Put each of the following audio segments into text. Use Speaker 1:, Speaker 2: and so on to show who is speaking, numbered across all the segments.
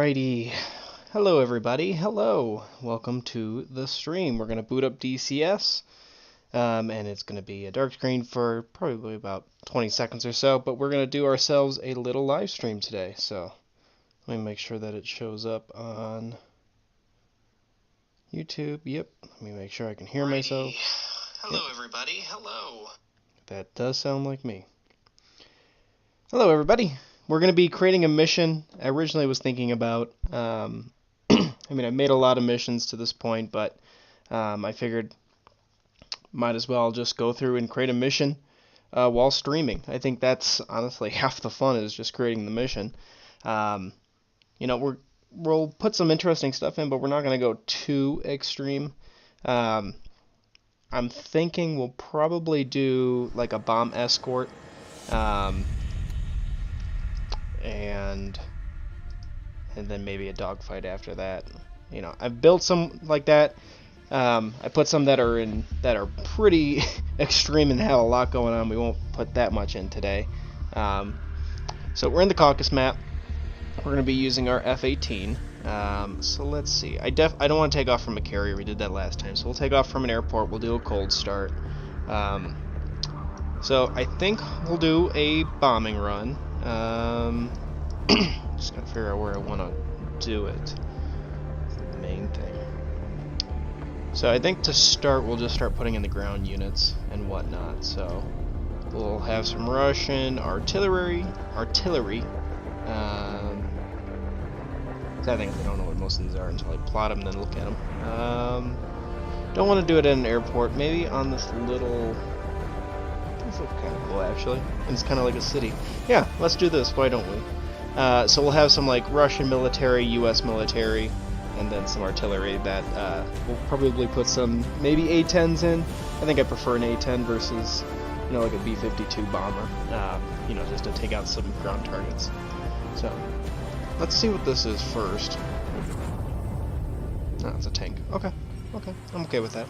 Speaker 1: Alrighty. Hello everybody. Hello. Welcome to the stream. We're going to boot up DCS. And it's going to be a dark screen for probably about 20 seconds or so, but we're going to do ourselves a little live stream today. So let me make sure that it shows up on YouTube. Yep. Let me make sure I can hear myself.
Speaker 2: Hello everybody. Hello.
Speaker 1: That does sound like me. Hello everybody. We're going to be creating a mission. I originally was thinking about, I made a lot of missions to this point, but I figured might as well just go through and create a mission while streaming. I think that's honestly half the fun, is just creating the mission. We'll put some interesting stuff in, but we're not going to go too extreme. I'm thinking we'll probably do like a bomb escort. And then maybe a dogfight after that. I've built some like that. I put some that are pretty extreme and have a lot going on. We won't put that much in today. So we're in the Caucasus map. We're going to be using our F-18. So let's see. I don't want to take off from a carrier. We did that last time. So we'll take off from an airport. We'll do a cold start. So I think we'll do a bombing run. Just gotta figure out where I want to do it. That's the main thing. So I think to start, we'll just start putting in the ground units and whatnot. So we'll have some Russian artillery. I think I don't know what most of these are until I plot them and then look at them. Don't want to do it at an airport. Maybe on this little. This looks kind of cool, actually. And it's kind of like a city. Yeah, let's do this. Why don't we? So we'll have some like Russian military, U.S. military, and then some artillery that we'll probably put some maybe A-10s in. I think I prefer an A-10 versus like a B-52 bomber. Just to take out some ground targets. So let's see what this is first. Oh, it's a tank. Okay, I'm okay with that.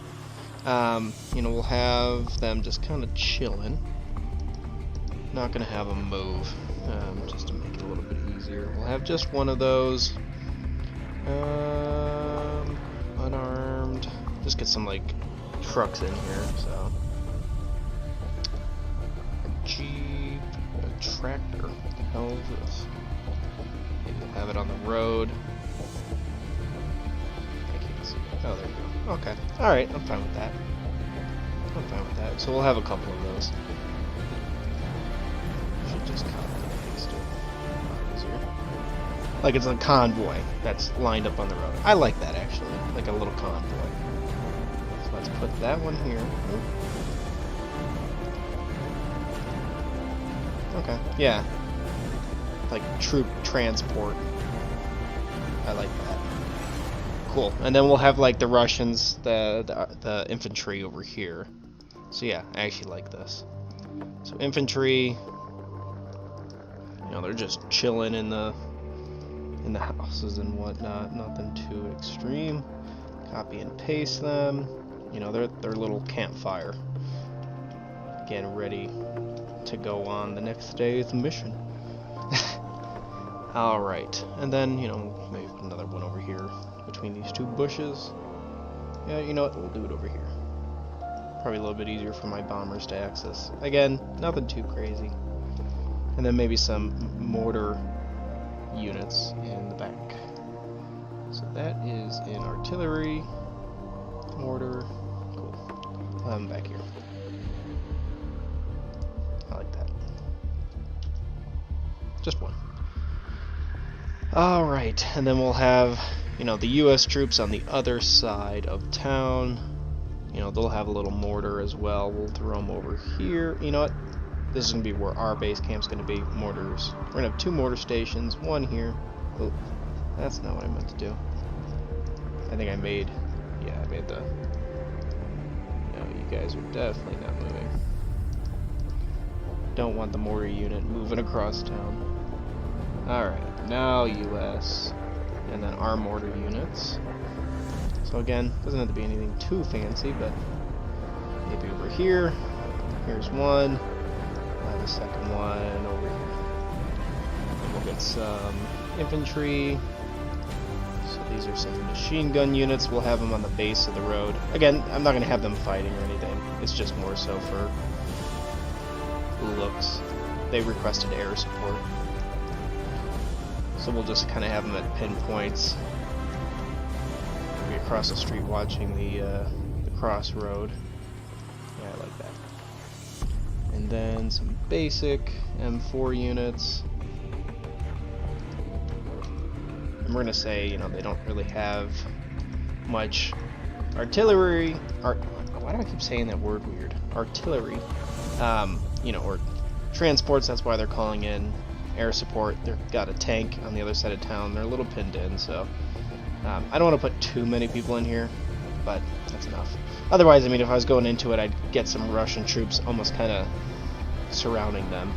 Speaker 1: We'll have them just kind of chilling. Not gonna have them move, just to make it a little bit easier. We'll have just one of those. Unarmed. Just get some like trucks in here. So a jeep, a tractor. What the hell is this? Maybe we'll have it on the road. I can't see it. Oh, there we go. Okay. Alright, I'm fine with that. So we'll have a couple of those. Should just copy and paste it. Easier. Like it's a convoy that's lined up on the road. I like that, actually. Like a little convoy. So let's put that one here. Okay. Yeah. Like troop transport. I like that. Cool. And then we'll have like the Russians, the infantry over here. So yeah, I actually like this. So infantry, they're just chilling in the houses and whatnot. Nothing too extreme. Copy and paste them. Their little campfire. Again, ready to go on the next day's mission. All right, and then maybe put another one over here. Between these two bushes. Yeah, you know what? We'll do it over here. Probably a little bit easier for my bombers to access. Again, nothing too crazy. And then maybe some mortar units in the back. So that is in artillery, mortar. Cool. I'll have them back here. I like that. Just one. Alright, and then we'll have the U.S. troops on the other side of town. They'll have a little mortar as well. We'll throw them over here. You know what? This is going to be where our base camp's going to be. Mortars. We're going to have 2 mortar stations. One here. Oh, that's not what I meant to do. I think I made the... No, you guys are definitely not moving. Don't want the mortar unit moving across town. Alright, now U.S. and then our mortar units. So again, doesn't have to be anything too fancy, but maybe over here. Here's one. I'll have a second one over here. And we'll get some infantry. These are some machine gun units. We'll have them on the base of the road. Again, I'm not going to have them fighting or anything. It's just more so for looks. They requested air support. So we'll just kind of have them at pinpoints. We'll be across the street watching the crossroad. Yeah, I like that. And then some basic M4 units. And we're gonna say, you know, they don't really have much artillery. Why do I keep saying that word weird? Artillery. You know, or transports. That's why they're calling in air support. They've got a tank on the other side of town. They're a little pinned in, so I don't want to put too many people in here, but that's enough. Otherwise, I mean, if I was going into it, I'd get some Russian troops almost kind of surrounding them,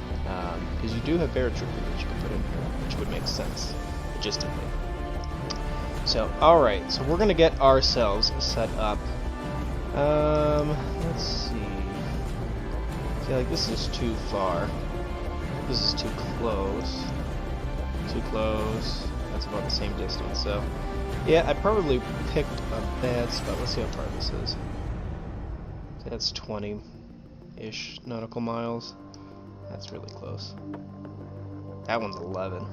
Speaker 1: because you do have paratroopers that you can put in here, which would make sense logistically. So, alright, so we're going to get ourselves set up. Let's see. I feel like this is too far. This is too close. Too close. That's about the same distance, so... Yeah, I probably picked a bad spot. Let's see how far this is. That's 20-ish nautical miles. That's really close. That one's 11.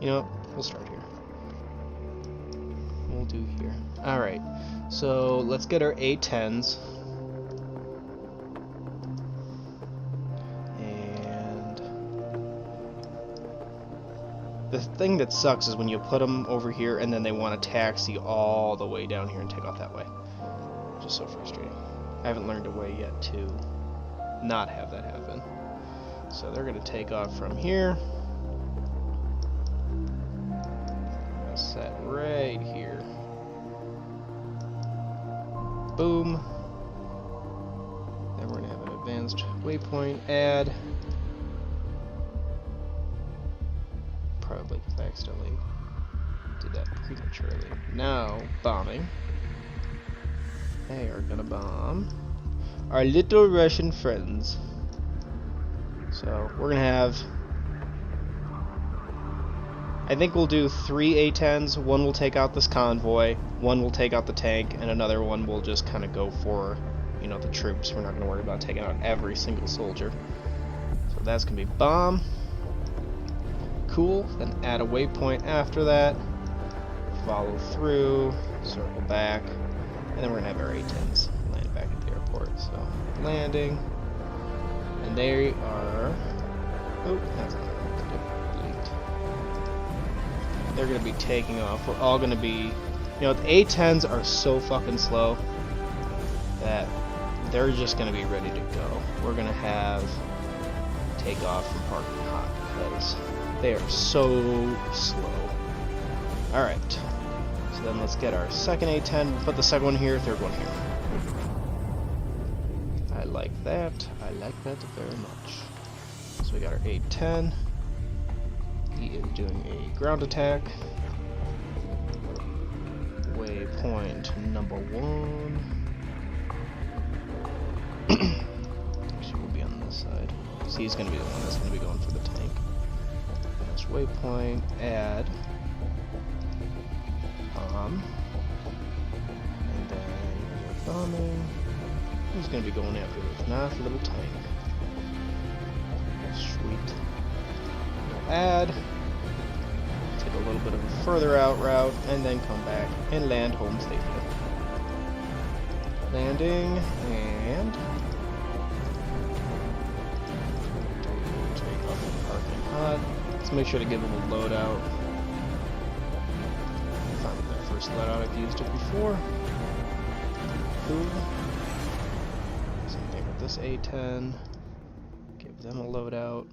Speaker 1: You know what? We'll start here. We'll do here. Alright, so let's get our A-10s. And the thing that sucks is when you put them over here and then they want to taxi all the way down here and take off that way. Just so frustrating. I haven't learned a way yet to not have that happen. So they're going to take off from here. Set right here. Boom. Then we're going to have an advanced waypoint add. Probably because I accidentally did that prematurely. Now, bombing. They are going to bomb our little Russian friends. So, we're going to have... I think we'll do 3 A-10s. One will take out this convoy, one will take out the tank, and another one will just kind of go for, you know, the troops. We're not going to worry about taking out every single soldier. So that's going to be bomb. Cool. Then add a waypoint after that. Follow through. Circle back. And then we're going to have our A-10s land back at the airport. So, landing. And they are... Oh, that's not what I meant to do. They're going to be taking off. We're all going to be... You know, the A-10s are so fucking slow that they're just going to be ready to go. We're going to have takeoff from parking hot because they are so slow. Alright. So then let's get our second A-10. We'll put the second one here, third one here. I like that. I like that very much. So we got our A-10. He is doing a ground attack. Waypoint number 1. Actually, we'll be on this side. So he's going to be the one that's going to be going for the tank. Next waypoint, add. Bomb. And then we're bombing. Who's going to be going after this? Not the little tank. Sweet. Add, take a little bit of a further out route, and then come back and land home safely. Landing, and take off the parking hot. Let's make sure to give them a loadout. I found that first loadout, I've used it before. Cool. Same thing with this A-10. Give them a loadout.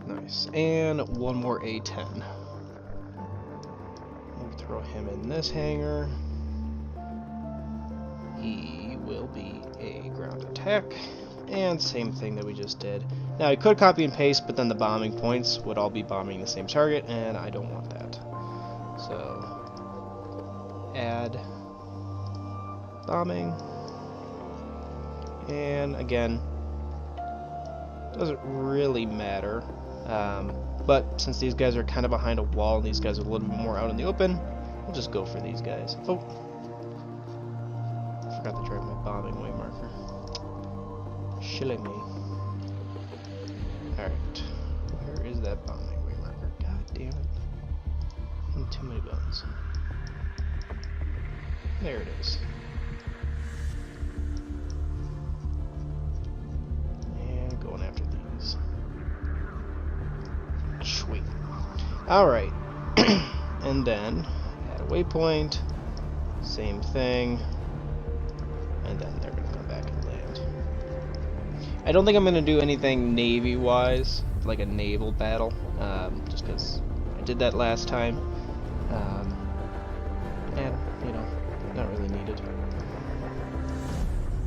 Speaker 1: Nice. And one more A-10. We'll throw him in this hangar. He will be a ground attack. And same thing that we just did. Now, I could copy and paste, but then the bombing points would all be bombing the same target, and I don't want that. So, add bombing. And again, doesn't really matter. But since these guys are kind of behind a wall, and these guys are a little bit more out in the open, we'll just go for these guys. Oh, I forgot to drag my bombing way marker. Shilling me. Alright, where is that bombing way marker? God damn it. Too many bones. There it is. And going after these. Sweet. Alright. And then add a waypoint. Same thing. And then they're going to come back and land. I don't think I'm going to do anything Navy-wise, like a naval battle, just because I did that last time. And, you know, not really needed.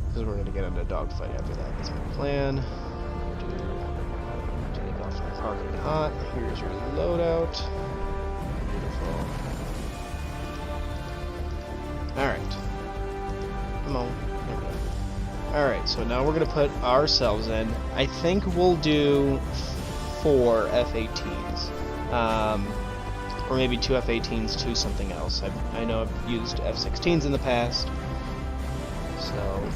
Speaker 1: Because we're going to get into a dogfight after that. That's my plan. Take off from parking hot. Here's your loadout. Beautiful. Alright. Come on. There we go. Alright, so now we're going to put ourselves in. I think we'll do 4 F-18s. Or maybe 2 F-18s to something else. I know I've used F-16s in the past. So,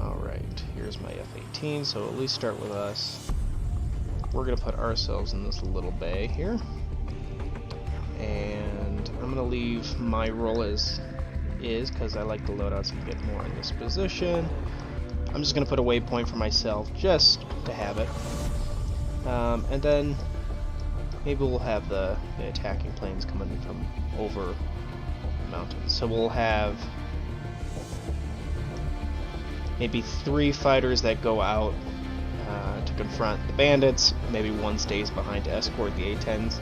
Speaker 1: alright, here's my F-18, so at least start with us. We're going to put ourselves in this little bay here. And I'm going to leave my role as is, because I like the loadouts and get more in this position. I'm just going to put a waypoint for myself, just to have it. And then maybe we'll have the attacking planes coming from over the mountains. So we'll have maybe 3 fighters that go out to confront the bandits. Maybe 1 stays behind to escort the A-10s.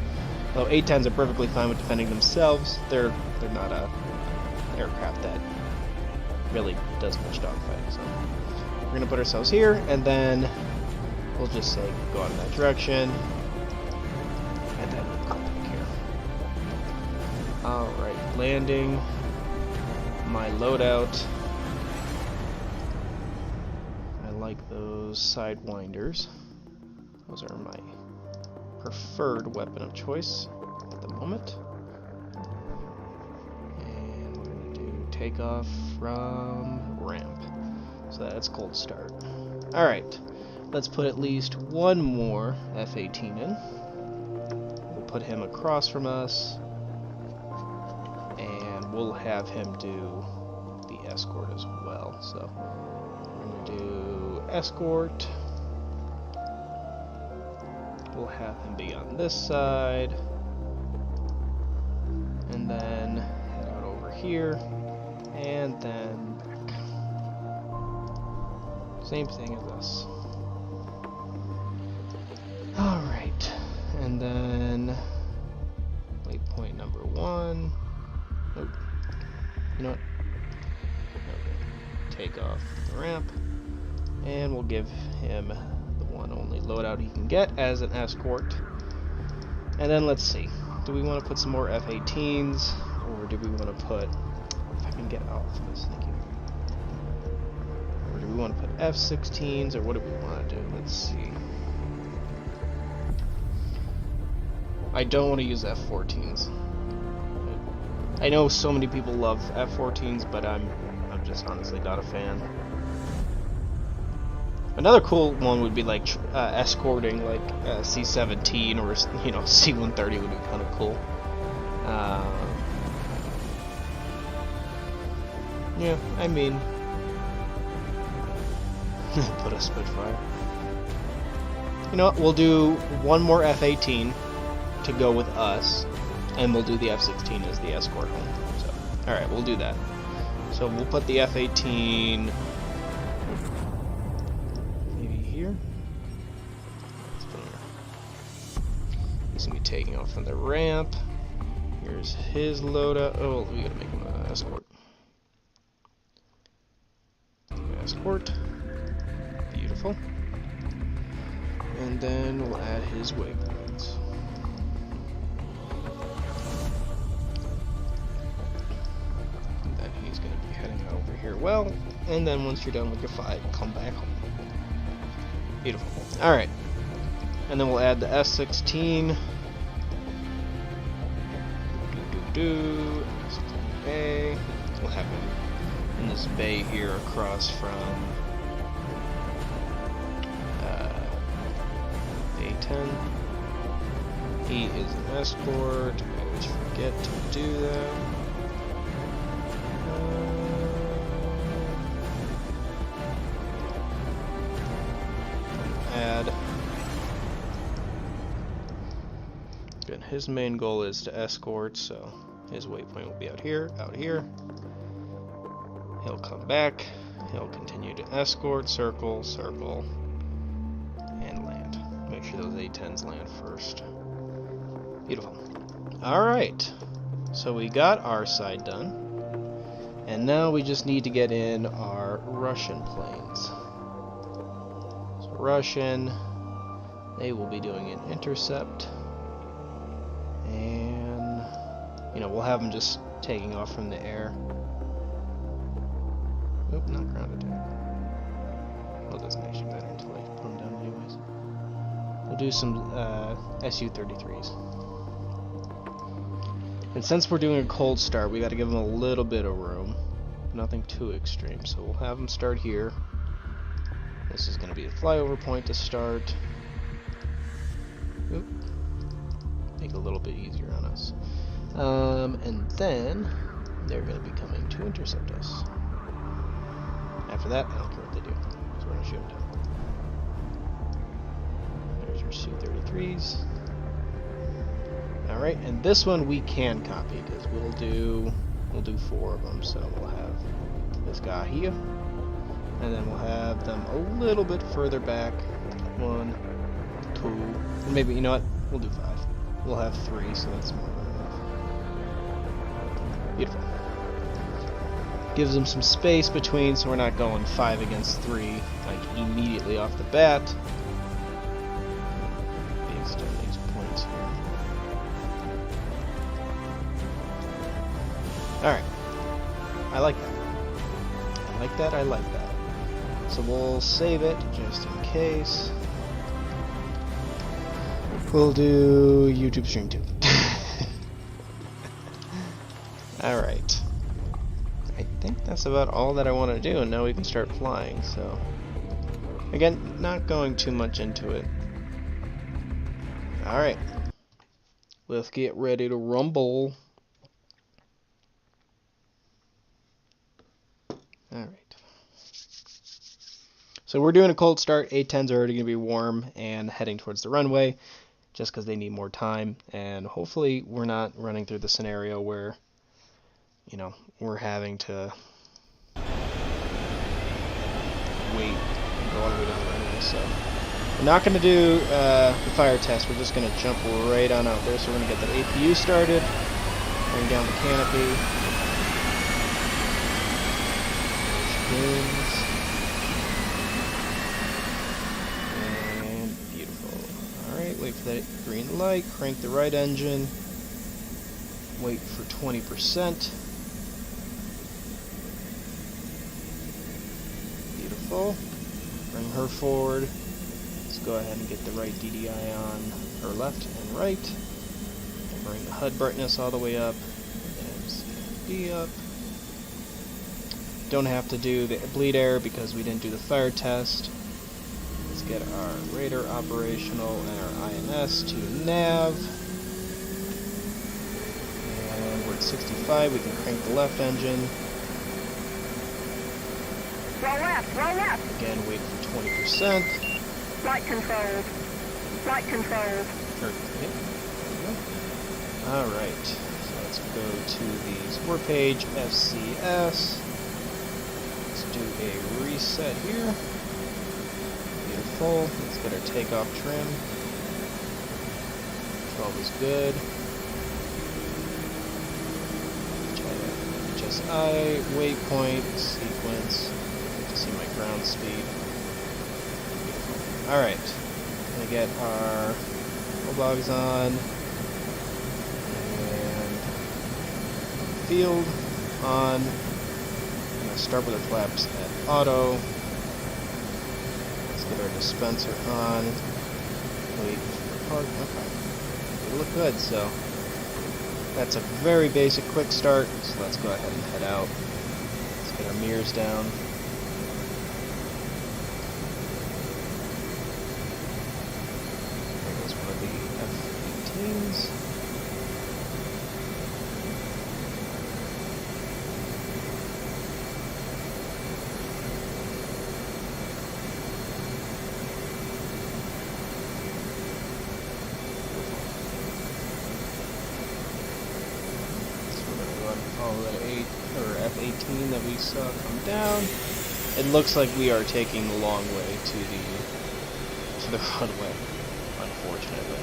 Speaker 1: Though A-10s are perfectly fine with defending themselves, they're not a aircraft that really does much dogfighting. So we're gonna put ourselves here, and then we'll just say go out in that direction. Alright, landing my loadout. I like those sidewinders. Those are my preferred weapon of choice at the moment. And we're going to do takeoff from ramp. So that's cold start. Alright, let's put at least 1 more F-18 in. We'll put him across from us. We'll have him do the escort as well. So we're going to do escort. We'll have him be on this side. And then head out over here. And then back. Same thing as this. Alright. And then waypoint number 1. Nope. You know what? Okay. Take off the ramp, and we'll give him the one only loadout he can get as an escort. And then let's see. Do we want to put some more F-18s, or do we want to put... If I can get out of this, thank you. Or do we want to put F-16s, or what do we want to do? Let's see. I don't want to use F-14s. I know so many people love F-14s, but I'm just honestly not a fan. Another cool one would be like escorting like C-17 or C-130 would be kind of cool. Yeah, I mean, put a Spitfire. You know what? We'll do 1 more F-18 to go with us. And we'll do the F-16 as the escort home. So, alright, we'll do that. So we'll put the F-18 maybe here. Let's put him here. He's going to be taking off from the ramp. Here's his loadout. Oh, we got to make him an escort. Escort. Beautiful. And then we'll add his waypoints. He's going to be heading over here. Well, and then once you're done with your fight, come back home. Beautiful. Alright. And then we'll add the S16. A. We'll have him in this bay here across from A10. He is an escort. I always forget to do that. Add. Good. His main goal is to escort, so his waypoint will be out here, out here. He'll come back. He'll continue to escort, circle, circle, and land. Make sure those A10s land first. Beautiful. Alright. So we got our side done. And now we just need to get in our Russian planes. So Russian, they will be doing an intercept. And, you know, we'll have them just taking off from the air. Oop, not ground attack. Well, it doesn't actually matter until I put them down anyways. We'll do some Su-33s. And since we're doing a cold start, we got to give them a little bit of room. Nothing too extreme, so we'll have them start here. This is going to be a flyover point to start. Oop. Make it a little bit easier on us. And then they're going to be coming to intercept us. After that, I don't care what they do, so we're going to shoot them down. There's your Su-33s. Alright, and this one we can copy, because we'll do 4 of them. So we'll have this guy here, and then we'll have them a little bit further back. 1, 2, and maybe, you know what, we'll do 5. We'll have 3, so that's more than enough. Beautiful. Gives them some space between, so we're not going 5 against 3, like, immediately off the bat. Extend these points here. Alright. I like that. I like that, I like that. So we'll save it, just in case. We'll do YouTube stream too. Alright. I think that's about all that I want to do, and now we can start flying, so... Again, not going too much into it. Alright. Let's get ready to rumble. Alright. So we're doing a cold start. A-10s are already going to be warm and heading towards the runway, just because they need more time, and hopefully we're not running through the scenario where, you know, we're having to wait and go all the way to the runway. So we're not going to do the fire test. We're just going to jump right on out there. So we're going to get that APU started, bring down the canopy. And beautiful. Alright, wait for that green light, crank the right engine, wait for 20%. Beautiful. Bring her forward. Let's go ahead and get the right DDI on her left and right. And bring the HUD brightness all the way up. And CMD up. Don't have to do the bleed air because we didn't do the fire test. Let's get our radar operational and our INS to nav. And we're at 65. We can crank the left engine.
Speaker 3: Roll left, roll left.
Speaker 1: Again, wait for 20%.
Speaker 3: Flight controlled. Flight controlled.
Speaker 1: Alright, so let's go to the support page, FCS. Let's do a reset here. Beautiful. Let's get our takeoff trim. 12 is good. HSI, waypoint, sequence. Good to see my ground speed. Alright. Gonna get our bulldogs on. And field on. I'm gonna start with our flaps at auto. Let's get our dispenser on. Wait for park. Okay. They look good, so that's a very basic quick start. So let's go ahead and head out. Let's get our mirrors down. There goes one of the F-18s. Follow that F-18 that we saw come down. It looks like we are taking the long way to the runway, unfortunately.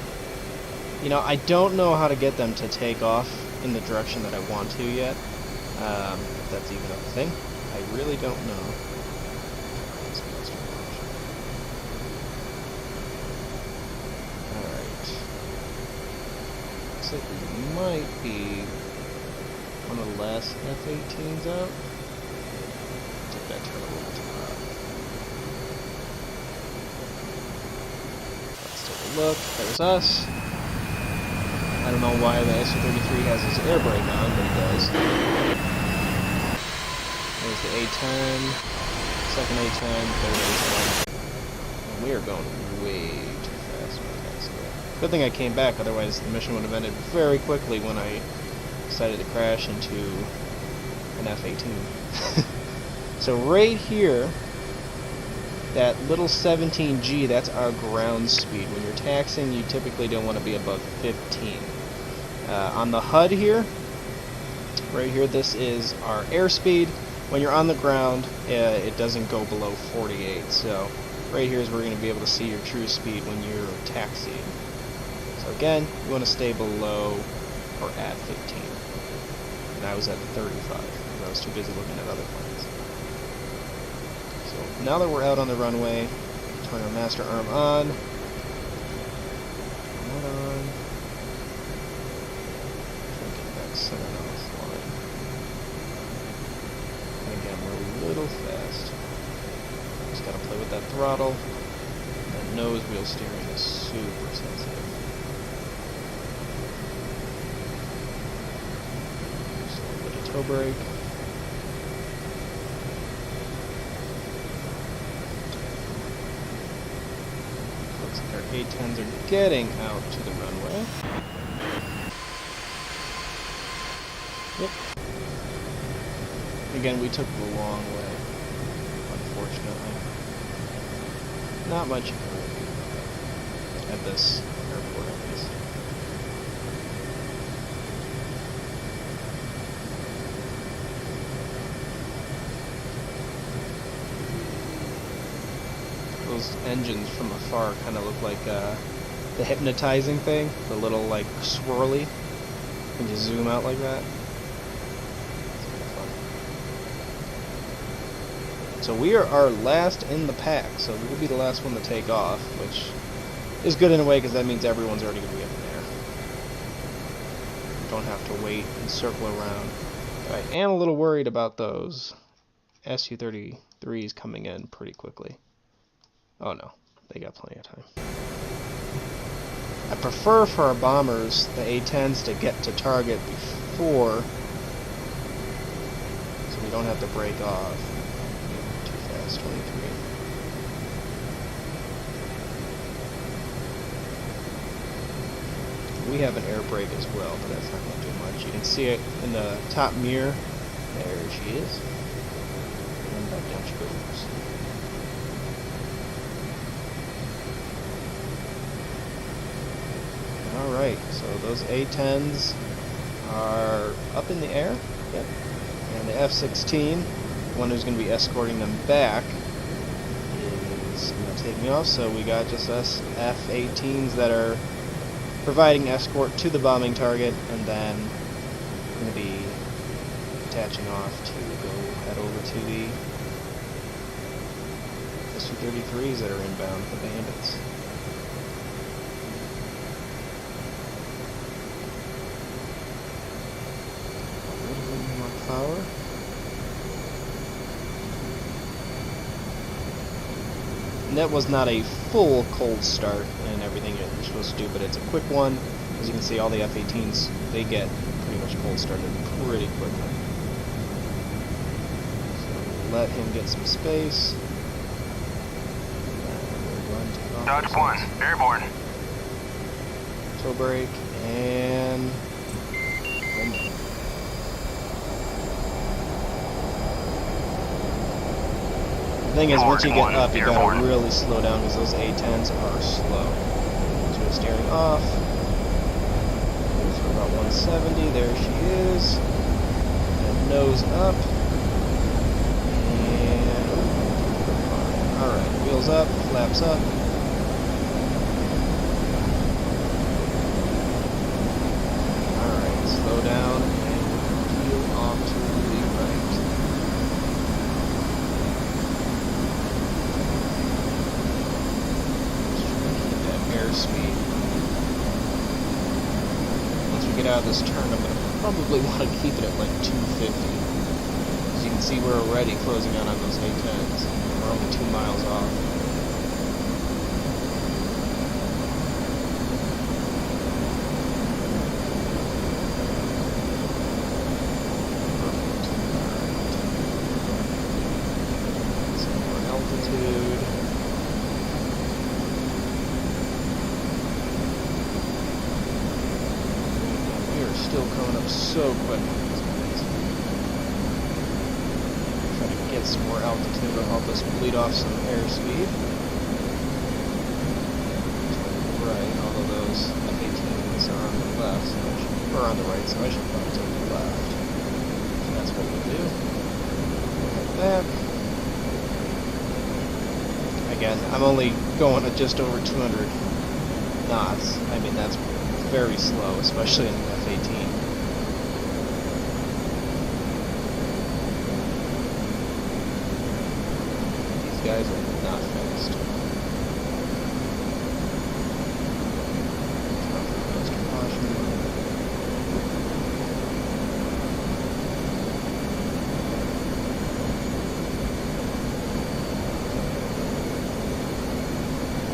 Speaker 1: You know, I don't know how to get them to take off in the direction that I want to yet. If that's even a thing. I really don't know. Alright. Looks like we might be one of the last F-18s out. Take that turn a little too high. Let's take a look. There's us. I don't know why the SU-33 has his air brake on, but he does. There's the A-10, second A-10, third A-10. And we are going way too fast right now. So good thing I came back, otherwise the mission would have ended very quickly when I decided to crash into an F-18. So right here, that little 17G, that's our ground speed. When you're taxiing, you typically don't want to be above 15. On the HUD here, right here, this is our airspeed. When you're on the ground, it doesn't go below 48. So right here is where you're going to be able to see your true speed when you're taxiing. So again, you want to stay below or at 15. And I was at 35. I was too busy looking at other planes. So now that we're out on the runway, turn our master arm on. Turn that on. Try to get back center on this line. And again, we're a little fast. Just gotta play with that throttle. That nose wheel steering is super sensitive. Toe brake. Looks like our A-10s are getting out to the runway. Yep. Again, we took the long way, unfortunately. Not much at this airport, at least. Those engines from afar kind of look like the hypnotizing thing, the little like swirly, when you zoom out like that. It's kind of fun. So we are our last in the pack, so we'll be the last one to take off, which is good in a way because that means everyone's already going to be up in there. Don't have to wait and circle around. But I am a little worried about those SU-33s coming in pretty quickly. Oh no, they got plenty of time. I prefer for our bombers, the A-10s, to get to target before, so we don't have to break off. Too fast, 23. We have an air brake as well, but that's not going to do much. You can see it in the top mirror. There she is. And back down she goes. Alright, so those A-10s are up in the air. Yep. And the F-16, the one who's going to be escorting them back, is taking off. So we got just us F-18s that are providing escort to the bombing target, and then we're going to be attaching off to go head over to the SU-33s that are inbound, the bandits. Power. that was not a full cold start and everything that you're supposed to do, but it's a quick one. As you can see, all the F-18s, they get pretty much cold started pretty quickly. So let him get some space.
Speaker 2: Dodge 1, airborne.
Speaker 1: Toe brake, and... The thing is, once you get up, you gotta really slow down because those A-10s are slow. So we're steering off. Goes for about 170. There she is. And nose up. And alright, wheels up, flaps up. Alright, slow down and peel off to the right. Speed. Once we get out of this turn, I'm going to probably want to keep it at like 250. As you can see, we're already closing out on those A-10s. We're only 2 miles off. Perfect. Some more altitude. Still coming up so quick. Try to get some more altitude to help us bleed off some airspeed. Right, although those F-18s are on the left, so or on the right, so I should probably take the left. So that's what we'll do. Head back. Again, I'm only going at just over 200 knots. I mean, that's very slow, especially in an F-18. These guys are not fast. Extra caution.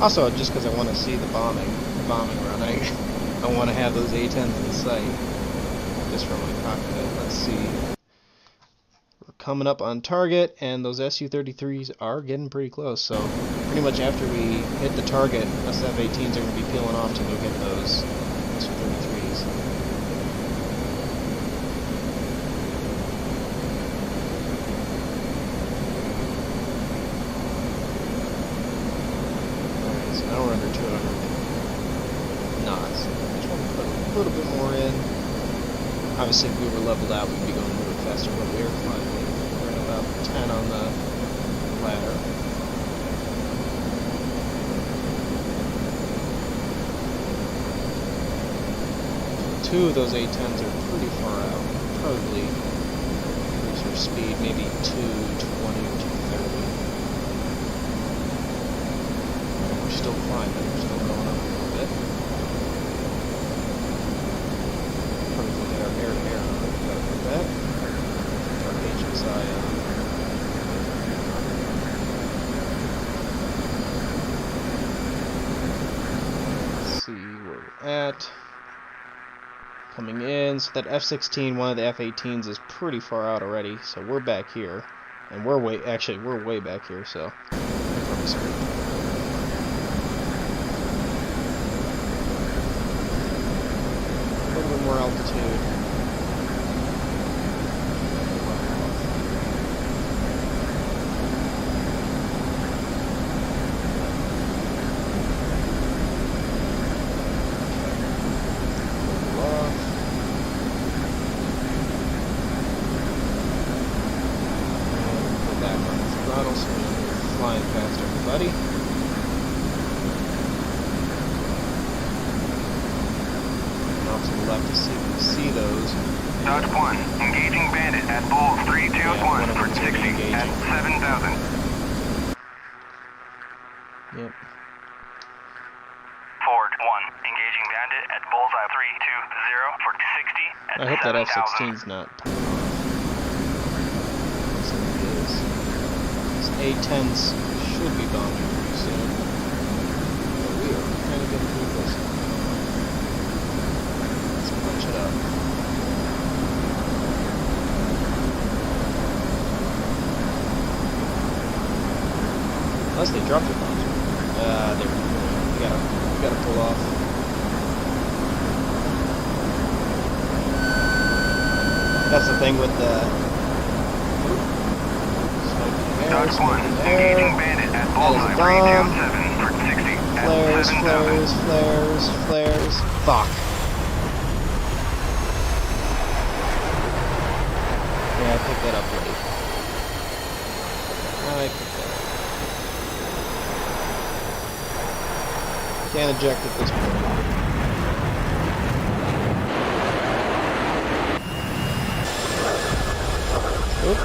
Speaker 1: Also, just because I want to see the bombing run, I want to have those A-10s in sight, just from my cockpit. Let's see. We're coming up on target, and those Su-33s are getting pretty close. So pretty much after we hit the target, us F-18s are going to be peeling off to go get those Su-33s. Alright, so now we're under 200 knots. A little bit more in. Obviously, if we were leveled out, we'd be going a little bit faster, but we are climbing. We're at about 10 on the ladder. Two of those A-10s are pretty far out. Probably cruiser speed, maybe 220 or 230. We're still climbing. We're still going up a little bit. Air-to-air, gotta put that. Our HSI on. Let's see where we're at. Coming in, so that F-16, one of the F-18s is pretty far out already, so we're back here. And we're way back here, so we're probably screwed. A little bit more altitude. Flying past everybody. And off to the left to see if we can see those.
Speaker 2: Dodge 1, engaging bandit at Bull 321 for 60 at 7,000.
Speaker 1: Yep.
Speaker 2: Ford 1, engaging bandit at Bullseye 320 for 60 at 7,000.
Speaker 1: I hope that F-16's not popping off. Looks like it is. These A-10s should be bombing pretty soon. Unless they dropped their bombs. There. We gotta pull off. That's the thing with the...
Speaker 2: Dodge 1, engaging bandit at bullseye,
Speaker 1: bomb.
Speaker 2: 327 for 60 at
Speaker 1: Flares,
Speaker 2: 77.
Speaker 1: flares, flares, flares. Fuck. Yeah, I picked that up late. I picked that up. Can't eject at this point. Oop.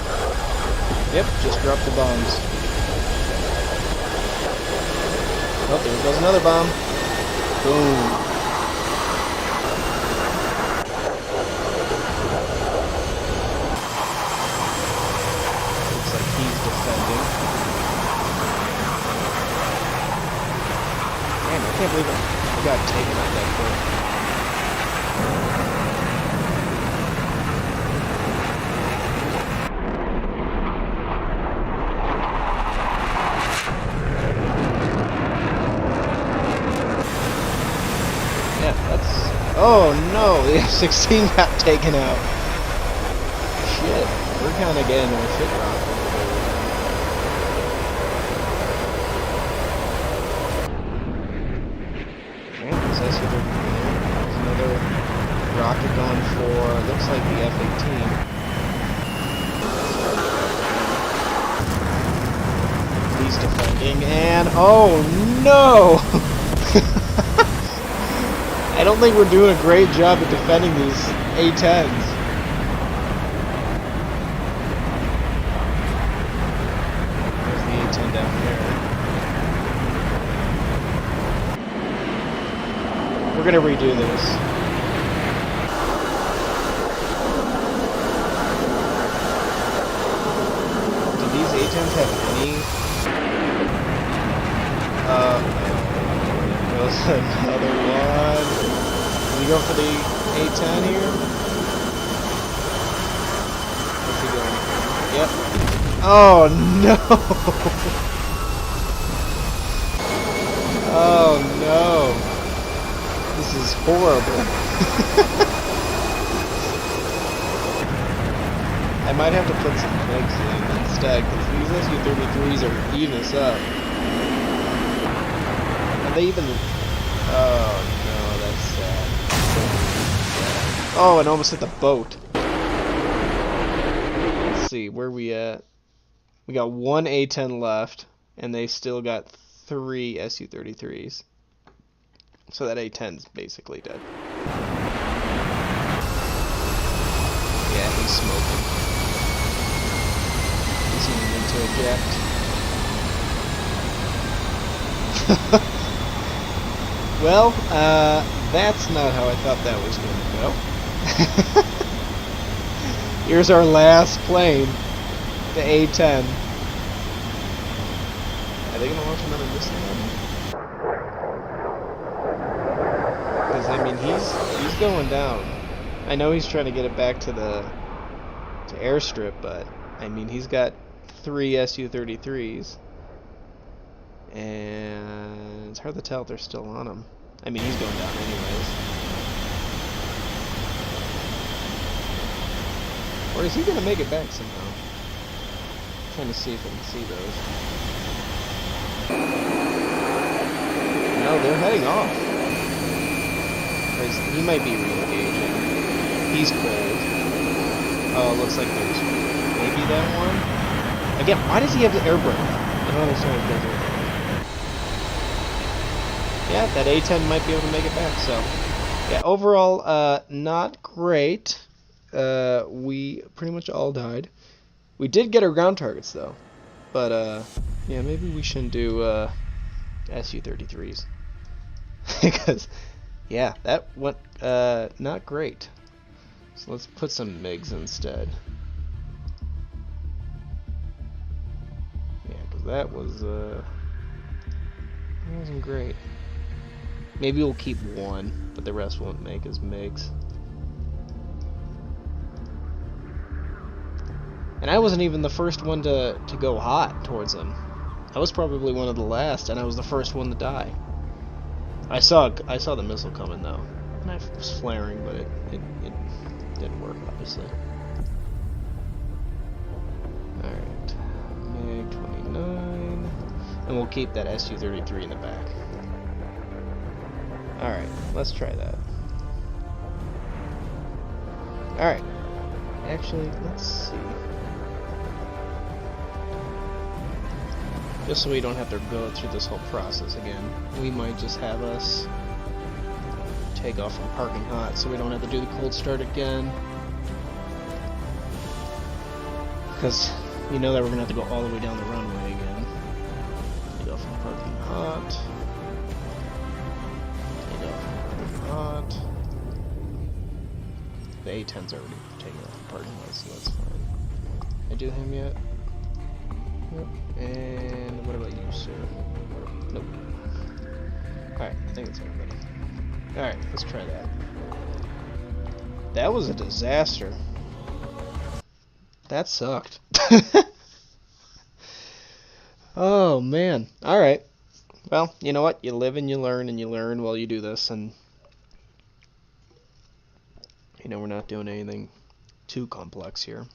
Speaker 1: Yep, just dropped the bombs. Oh, there goes another bomb. Boom. Looks like he's defending. Man, I can't believe I got taken out that quick. Oh no, the F-16 got taken out. Shit, we're kind of getting our shit rocked over there. Man, this SU-33, there's another rocket going for, looks like the F-18. He's defending, and oh no! I don't think we're doing a great job at defending these A-10s. There's the A-10 down there. We're gonna redo this. Do these A-10s have any... There's another one. We go for the A-10 here. What's he doing? Yep. Oh no! Oh no! This is horrible. I might have to put some legs in instead, because these SU-33s are eating us up. And they even... Oh no, that's sad. Oh, and almost hit the boat. Let's see, where are we at? We got one A-10 left, and they still got 3 SU-33s. So that A-10's basically dead. Yeah, he's smoking. He's needing to eject. Well, that's not how I thought that was going to go. Here's our last plane, the A-10. Are they going to launch another missile at him? Because, I mean, he's going down. I know he's trying to get it back to the airstrip, but, I mean, he's got 3 SU-33s. And it's hard to tell if they're still on him. I mean, he's going down anyways. Or is he going to make it back somehow? I'm trying to see if I can see those. No, they're heading off. Or he might be re-engaging. He's cold. Oh, it looks like there's maybe that one. Again, why does he have the air brake? I don't understand what that is. Yeah, that A-10 might be able to make it back, so... Yeah, overall, not great. We pretty much all died. We did get our ground targets, though. But, yeah, maybe we shouldn't do, SU-33s. Because, yeah, that went, not great. So let's put some MiGs instead. Yeah, because that wasn't great. Maybe we'll keep one, but the rest won't make as MiGs. And I wasn't even the first one to go hot towards them. I was probably one of the last, and I was the first one to die. I saw the missile coming though, and I was flaring, but it didn't work, obviously. All right, MiG-29, and we'll keep that Su-33 in the back. All right, let's try that. All right, actually, let's see. Just so we don't have to go through this whole process again, we might just have us take off from parking hot so we don't have to do the cold start again. Because you know that we're going to have to go all the way down the runway again. Take off from parking hot. Take off from parking hot. The A-10's already taken off from parking hot, so that's fine. Did I do him yet? Nope. And what about you, sir? Nope. Alright, I think it's everybody. Alright, let's try that. That was a disaster. That sucked. Oh, man. Alright. Well, you know what? You live and you learn while you do this, and you know, we're not doing anything too complex here.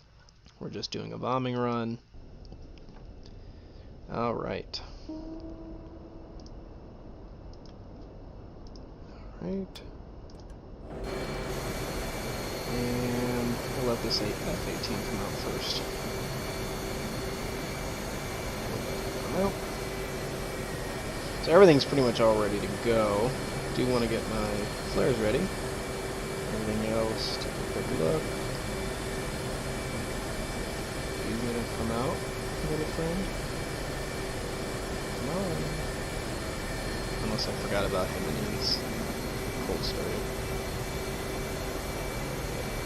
Speaker 1: We're just doing a bombing run. Alright. Alright. And we'll let this F-18 come out first. Well, so everything's pretty much all ready to go. Do want to get my flares ready. Everything else, take a quick look. You gonna come out, little friend? Come on. Unless I forgot about him and he's cold started.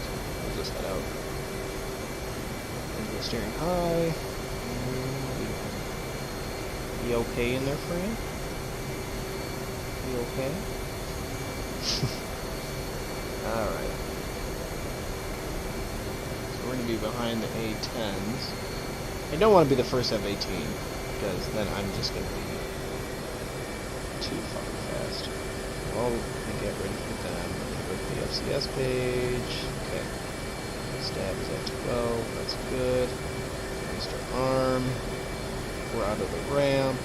Speaker 1: So we'll just head out. And go steering high. You okay in there, friend? You okay? Alright. So we're going to be behind the A-10s. I don't want to be the first F-18, because then I'm just going to be too fucking fast. Well, we get ready for them. Go to the FCS page. Okay. Stab is at 12. That's good. Start arm. We're out of the ramp.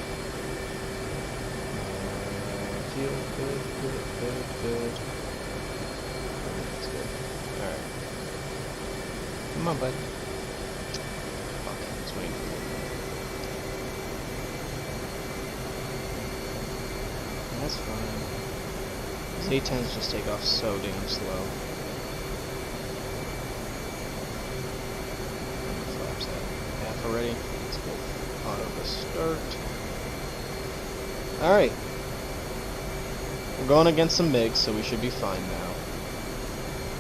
Speaker 1: Feel good, good, good, good. That's good. Alright. Come on, bud. Fuck, I was waiting for you. That's fine. These A-10s just take off so damn slow. Flaps at half already. Let's go auto the start. Alright. We're going against some MiGs, so we should be fine now.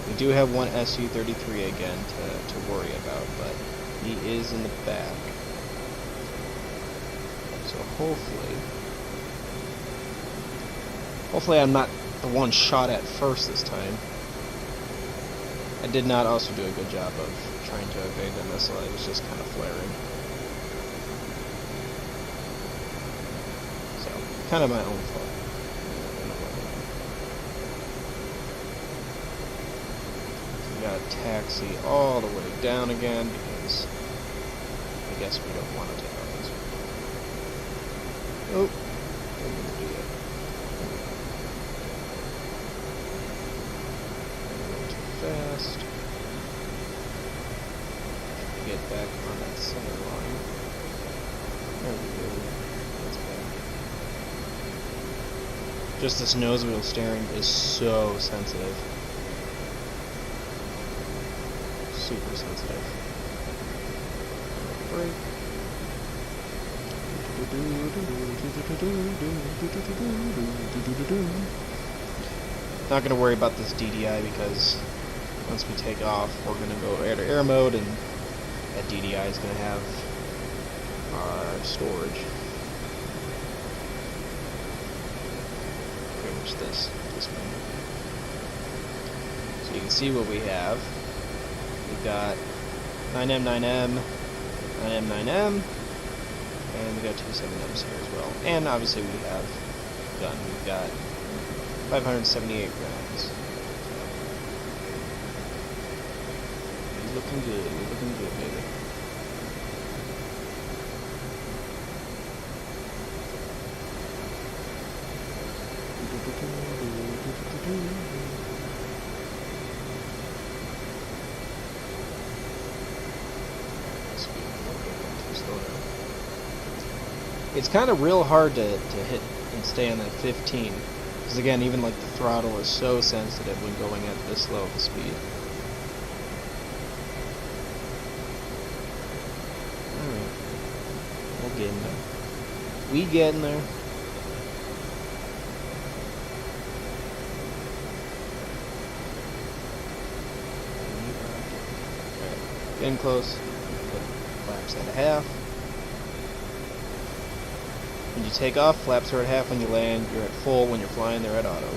Speaker 1: We do have one Su-33 again to worry about, but he is in the back. So hopefully I'm not the one shot at first this time. I did not also do a good job of trying to evade the missile. I was just kind of flaring. So, kind of my own fault. Gotta taxi all the way down again because I guess we don't want to take off this one. Oh, didn't mean to do that. Too fast. Get back on that center line. There we go. That's better. Just this nose wheel steering is so sensitive. Super sensitive. Brake. Not going to worry about this DDI because once we take off, we're going to go air-to-air mode, and that DDI is going to have our storage. Pretty much this one. So you can see what we have. We've got 9M, 9M, 9M, 9M, And we got 2 7Ms here as well. And obviously we have gun. We've got 578 rounds. We're looking good. We're looking good, baby. It's kind of real hard to hit and stay on that 15. Because again, even like the throttle is so sensitive when going at this slow of a speed. Alright. We'll get in there. We get in there. Alright. Getting close. Put flaps at a half. When you take off, flaps are at half. When you land, you're at full. When you're flying, they're at auto.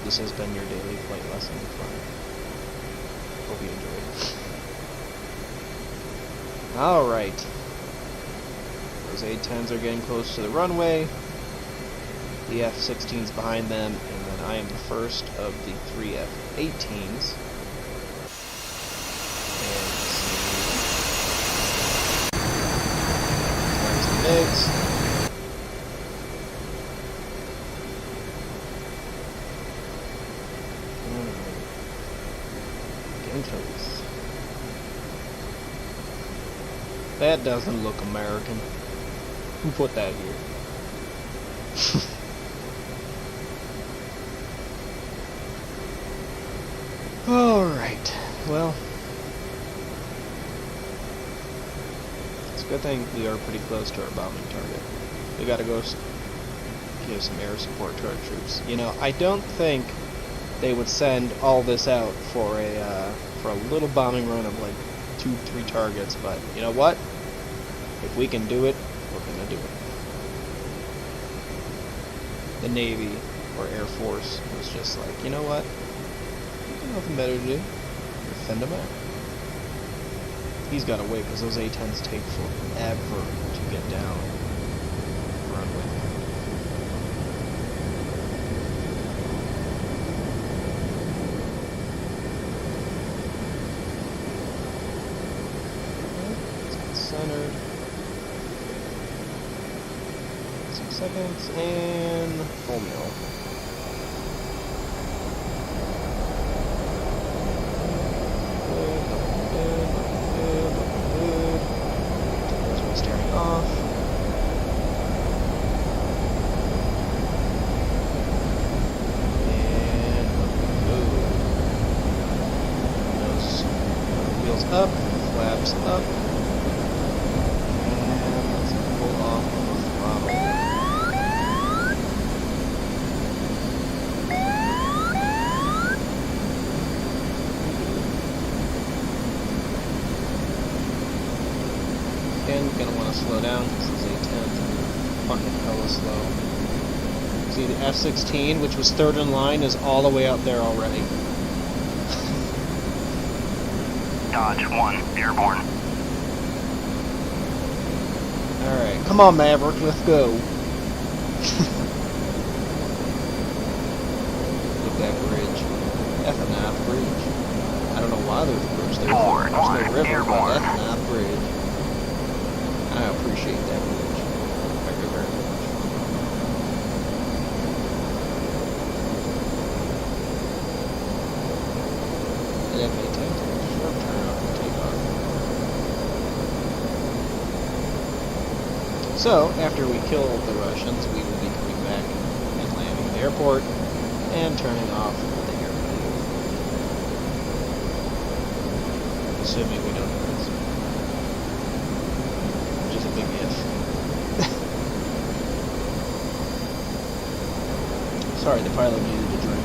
Speaker 1: This has been your daily flight lesson in flying. Hope you enjoyed. Alright. Those A-10s are getting close to the runway. The F-16's behind them, and then I am the first of the 3 F-18s. Eggs. Getting close. That doesn't look American. Who put that here? Alright, well. Good thing we are pretty close to our bombing target. We gotta go give some air support to our troops. You know, I don't think they would send all this out for a little bombing run of like 2-3 targets, but you know what? If we can do it, we're gonna do it. The Navy or Air Force was just like, you know what? There's nothing better to do. Send them out. He's got to wait because those A-10s take forever to get down the runway. Let's get centered. 6 seconds and full mill. Off. And move. Nose wheels up, flaps up. And let's pull off the throttle. Again, you're gonna want to slow down because this A-10 is fucking hella slow. See, the F-16, which was third in line, is all the way out there already.
Speaker 2: Dodge 1, airborne.
Speaker 1: Alright, come on, Maverick, let's go. Look at that bridge. F&F bridge. I don't know why there's a bridge there. There's no river, but F&F bridge. I appreciate that bridge. Thank you very much. And F-18 takes a short turn off the takeoff. So, after we kill the Russians, we will be coming back and landing at the airport and turning off the airplane. Assuming we don't do this. Just a big if. Sorry, the pilot needed a drink.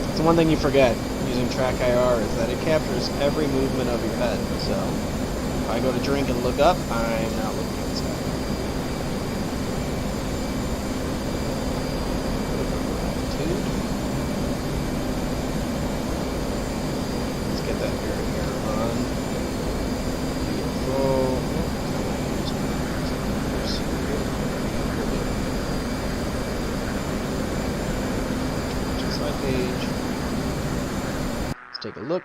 Speaker 1: It's the one thing you forget using track IR is that it captures every movement of your head. So, if I go to drink and look up, I'm not looking at the sky. Altitude. Let's get that air on. take a look.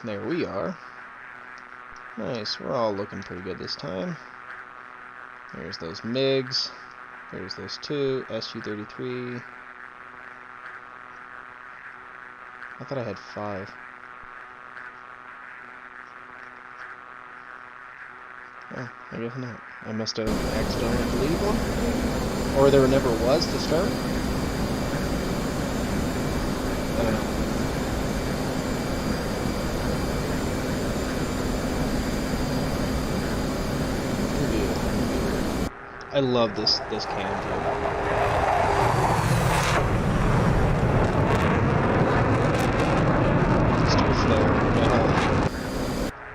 Speaker 1: There we are. Nice, we're all looking pretty good this time. There's those MiGs. There's those two. SU-33. I thought I had 5. Oh, I guess not. I must have accidentally deleted one? Or there never was to start? I don't know. I love this cam view. Let's do a flare.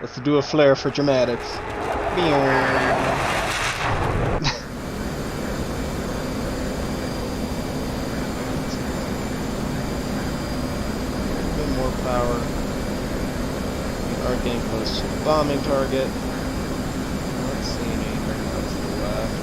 Speaker 1: Let's do a flare for dramatics. A bit more power. We are getting close to the bombing target. Let's see any aircraft to the left.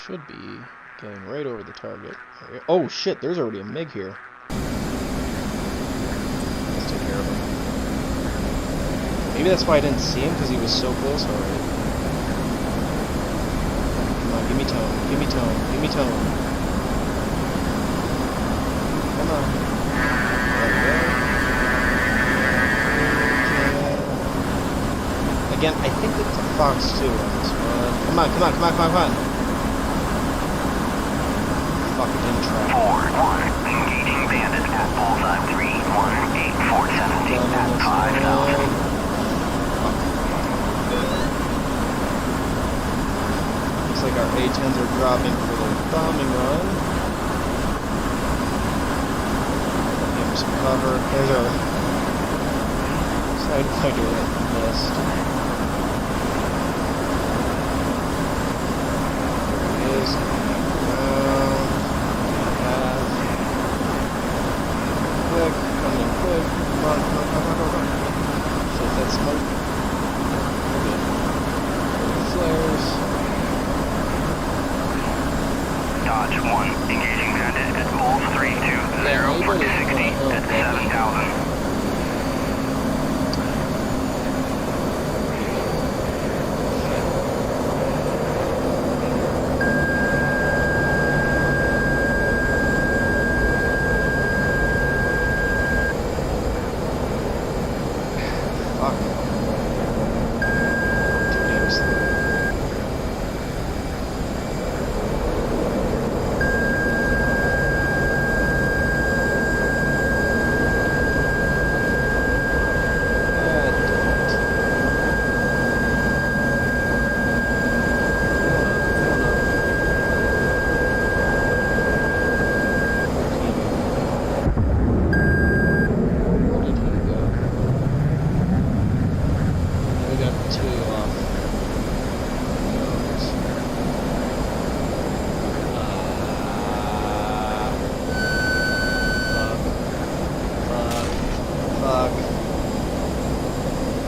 Speaker 1: Should be getting right over the target. Oh shit, there's already a MiG here. Let's take care of him. Maybe that's why I didn't see him, because he was so close already. Come on, give me tone, give me tone, give me tone. Come on. There we go. Okay. Again, I think it's a Fox 2 on this one. Come on, come on, come on, come on, come on. Fuck, it didn't track.
Speaker 2: 4-1, engaging bandit at bullseye 3-1-8-470 at 5,000.
Speaker 1: Looks like our A-10s are dropping for the bombing run. Give him some cover. There's our side fighter that missed. There he is. Quick, come in quick. Come on, come on, come on, come on, come on. Shit, that smoke. Okay. Flares.
Speaker 2: Dodge 1, engaging bandit at Bulls 320 for 60 at 7,000.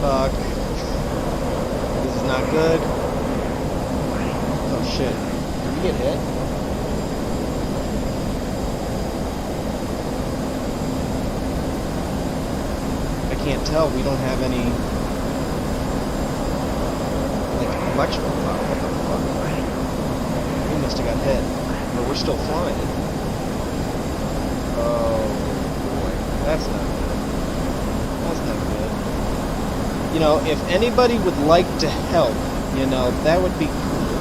Speaker 1: Fuck. This is not good. Oh shit. Did we get hit? I can't tell. We don't have any like electrical power. What the fuck? We must have got hit. But we're still flying. Oh boy. That's not good. That's not good. You know, if anybody would like to help, you know, that would be cool.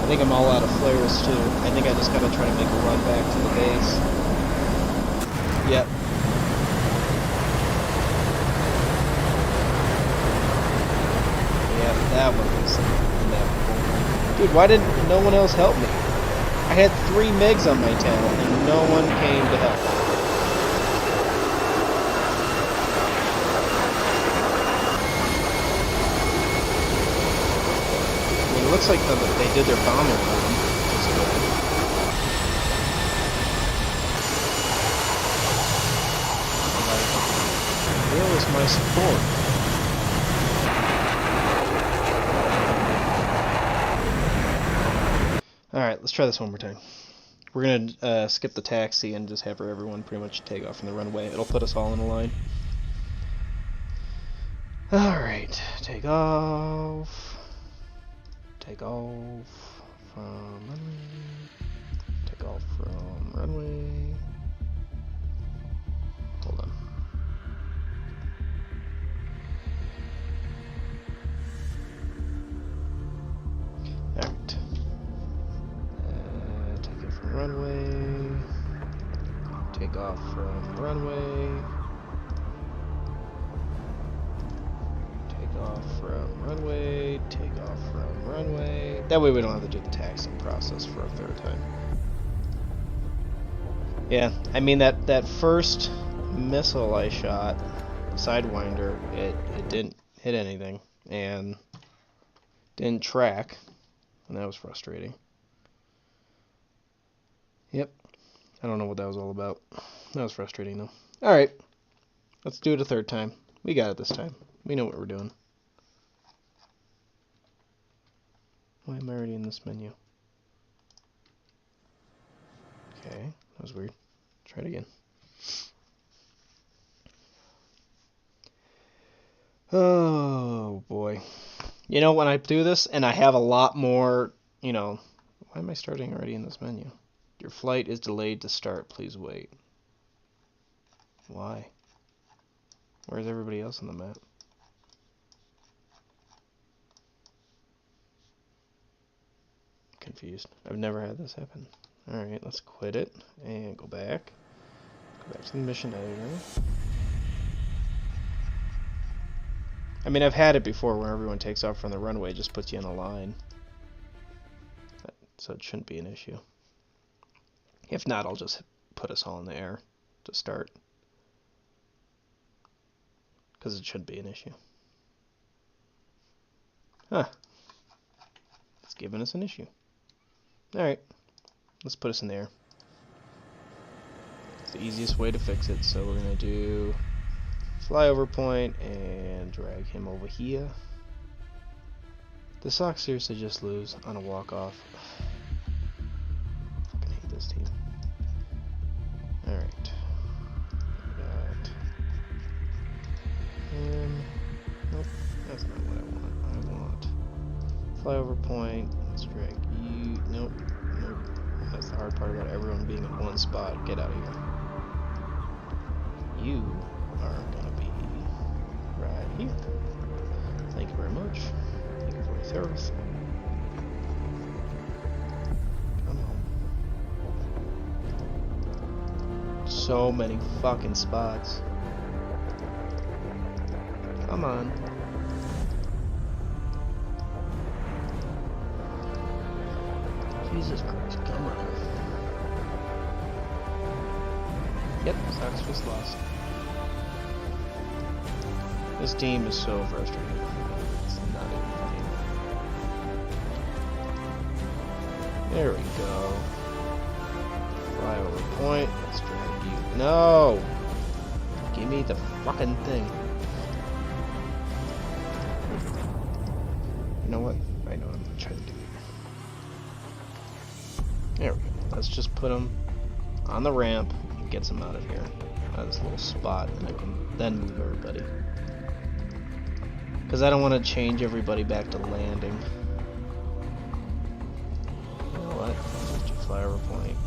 Speaker 1: I think I'm all out of flares too. I think I just gotta try to make a run back to the base. Yep. Yeah, that one was inevitable. Dude, why didn't no one else help me? I had 3 MiGs on my tail and no one came to help. It looks like they did their bombing run, which is good. Will is my support. Alright, let's try this one more time. We're gonna skip the taxi and just have everyone pretty much take off from the runway. It'll put us all in a line. Alright, take off. Take off from runway. Take off from runway. Hold on. Alright. Take it from runway. Take off from runway. Take off from runway. Take off from runway. That way we don't have to do the taxiing process for a third time. Yeah, I mean that first missile I shot, Sidewinder, it didn't hit anything and didn't track, and that was frustrating. Yep, I don't know what that was all about. That was frustrating though. Alright, let's do it a third time. We got it this time. We know what we're doing. Why am I already in this menu? Okay, that was weird. Try it again. Oh boy. You know, when I do this and I have a lot more, you know, why am I starting already in this menu? Your flight is delayed to start. Please wait. Why? Where's everybody else on the map? Confused. I've never had this happen. Alright, let's quit it and go back. Go back to the mission editor. I mean, I've had it before where everyone takes off from the runway, just puts you in a line. So it shouldn't be an issue. If not, I'll just put us all in the air to start. Because it should be an issue. Huh. It's giving us an issue. Alright. Let's put us in the air. It's the easiest way to fix it, so we're going to do flyover point and drag him over here. The Sox seriously just lose on a walk-off. Fucking hate this team. Alright. Got him. Nope, that's not what I want. I want flyover point. Let's drag you. Nope. Nope. That's the hard part about everyone being in one spot. Get out of here. You are gonna be right here. Thank you very much. Thank you for your service. Come on. So many fucking spots. Come on. Jesus Christ, come on. Yep, Sox just lost. This team is so frustrating. It's not even funny. There we go. Flyover point. Let's drag you. No! Give me the fucking thing. You know what? I know what I'm gonna try to do. There we go. Let's just put him on the ramp and get him out of here. Out of this little spot, and I can then move everybody. Because I don't want to change everybody back to landing. You know what? Just your flyover point.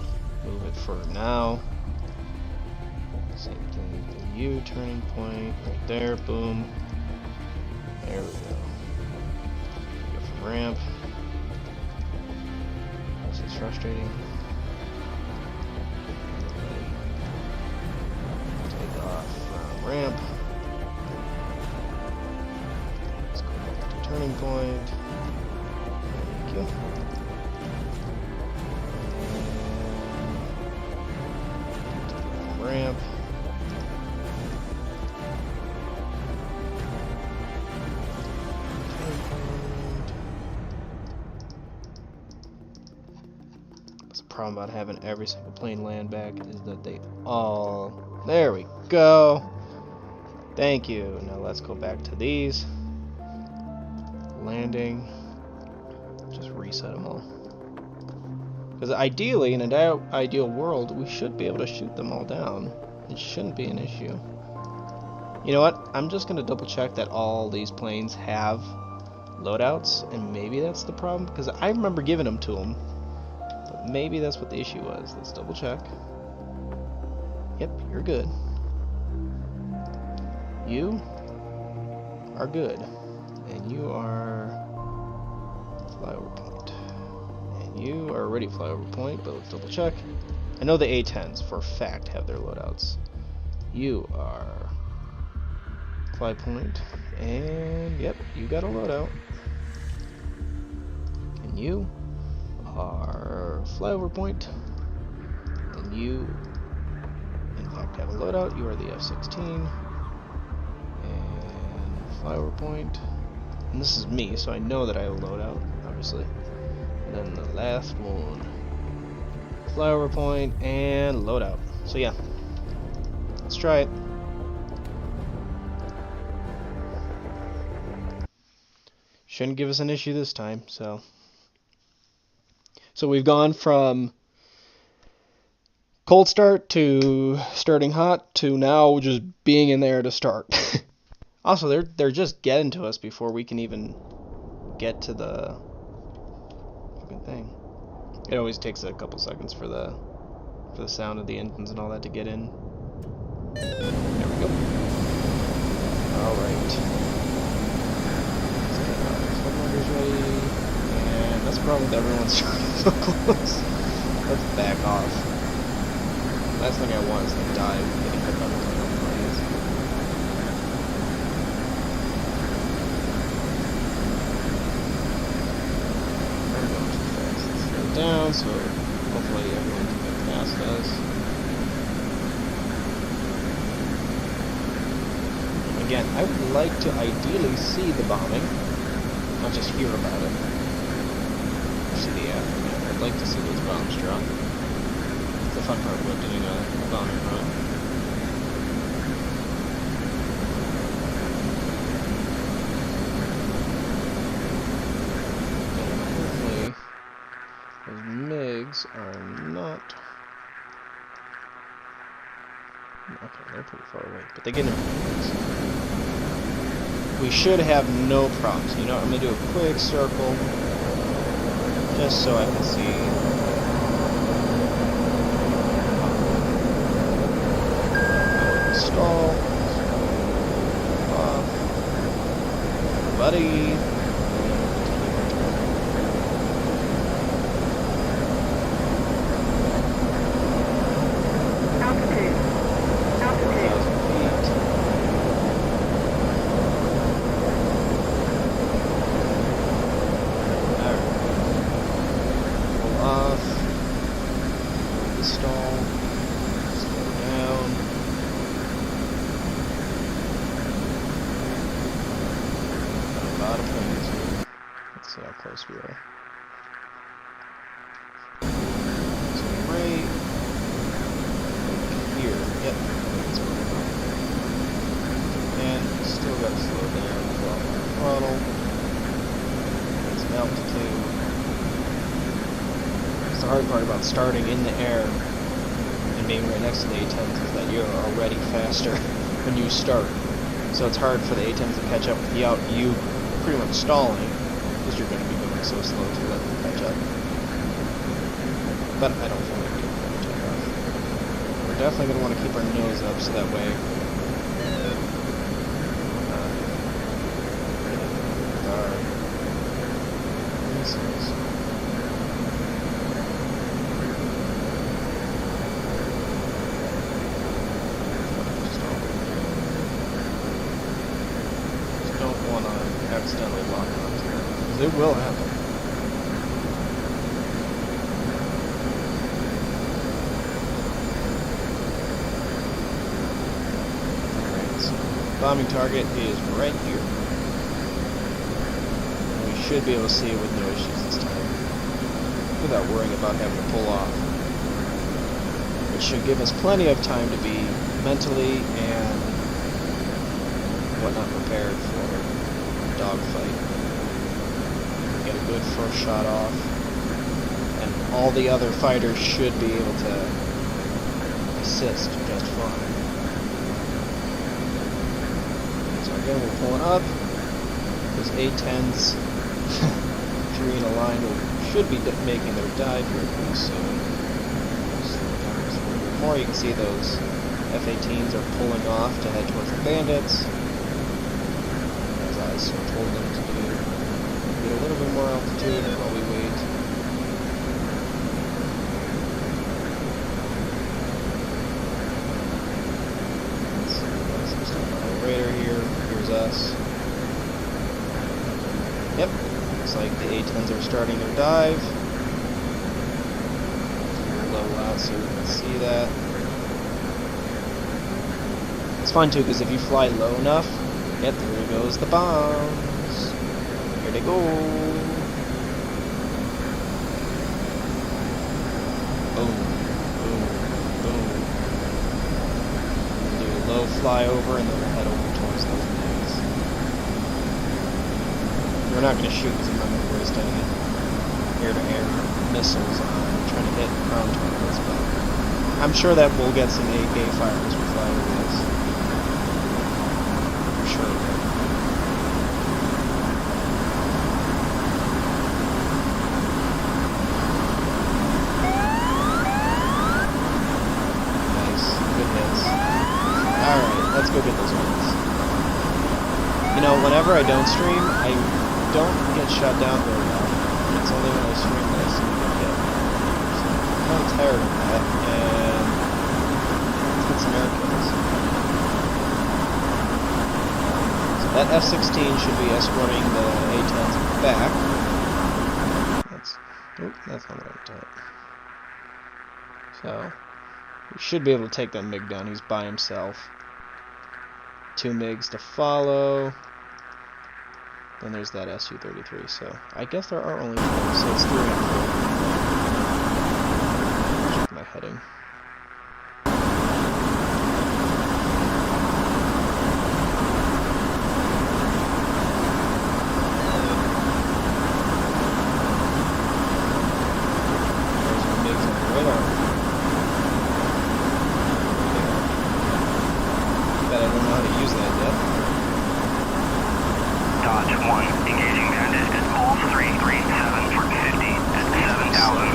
Speaker 1: Move it for now. Same thing with you, turning point. Right there, boom. There we go. Go from ramp. This is frustrating. Take off from ramp. Let's go back to turning point. Thank you. And ramp. Problem about having every single plane land back is that they all... There we go. Thank you. Now let's go back to these. Landing. Just reset them all. Because ideally, in an ideal world, we should be able to shoot them all down. It shouldn't be an issue. You know what? I'm just going to double check that all these planes have loadouts, and maybe that's the problem. Because I remember giving them to them. But maybe that's what the issue was. Let's double check. Yep, you're good. You are good. And you are flyover point. And you are already flyover point, but let's double check. I know the A-10s for a fact have their loadouts. You are fly point. And yep, you got a loadout. And you are flyover point. And you in fact have a loadout. You are the F-16. Flyover point, and this is me, so I know that I have a loadout, obviously. And then the last one, flyover point and loadout. So yeah, let's try it. Shouldn't give us an issue this time. So we've gone from cold start to starting hot to now just being in there to start. Also, they're just getting to us before we can even get to the fucking thing. It always takes a couple seconds for the sound of the engines and all that to get in. There we go. All right. Let's get our submarines ready. And that's the problem with everyone starting so close. Let's back off. Last thing I want is to dive getting hit by the planes. Down, so hopefully everyone can get past us. Again, I would like to ideally see the bombing, not just hear about it. See the aftermath. I'd like to see those bombs drop. It's the fun part about doing a bombing run. Are not. Okay, they're pretty far away, but they get in MiGs. We should have no problems. You know what? I'm gonna do a quick circle just so I can see. Stall. Off. Buddy. We are. So right here, yep. And still got to slow down, drop our throttle. Get some altitude. It's the hard part about starting in the air and being right next to the A-10s is that you're already faster when you start. So it's hard for the A-10s to catch up without you pretty much stalling, because you're going to be so slow to let them catch up. But I don't feel like we're going to take off. We're definitely going to want to keep our nose up so that way our missiles. Just don't want to accidentally lock onto it. It will happen. Bombing target is right here. And we should be able to see it with no issues this time, without worrying about having to pull off. Which should give us plenty of time to be mentally and whatnot prepared for a dogfight. Get a good first shot off, and all the other fighters should be able to assist just fine. So again, we're pulling up. Those A-10s, 3 in a line, should be making their dive here pretty soon. The more you can see those F-18s are pulling off to head towards the bandits, as I sort of told them to do. Get a little bit more altitude while we wait. Let's see, some stuff on the radar here. Here's us. Yep, looks like the A-10s are starting their dive. Level out so you can see that. It's fun too, because if you fly low enough, yep, there goes the bombs. Here they go. Boom, boom, boom. Do a low flyover and then we'll head over towards those things. We're not going to shoot because I'm not going to waste any air-to-air missiles on trying to hit ground targets, but I'm sure that we'll get some AK fire as we fly over this. For sure. Nice. Good hits. Alright, let's go get those ones. You know, whenever I don't stream, I don't get shut down very often. It's only when I stream that I seem to get hit. So I'm kind of tired of that, and let's get some air kills. So that F-16 should be escorting the A-10s back. That's not what I thought. So, we should be able to take that MiG down. He's by himself. 2 MiGs to follow. Then there's that Su-33, so I guess there are only 4, so it's 3 and 4. Check my heading. There's our MiGs on the radar. Bet I don't know how to use that yet.
Speaker 2: Dodge 1, engaging bandit at Pulse 337 for 50 at 7,000.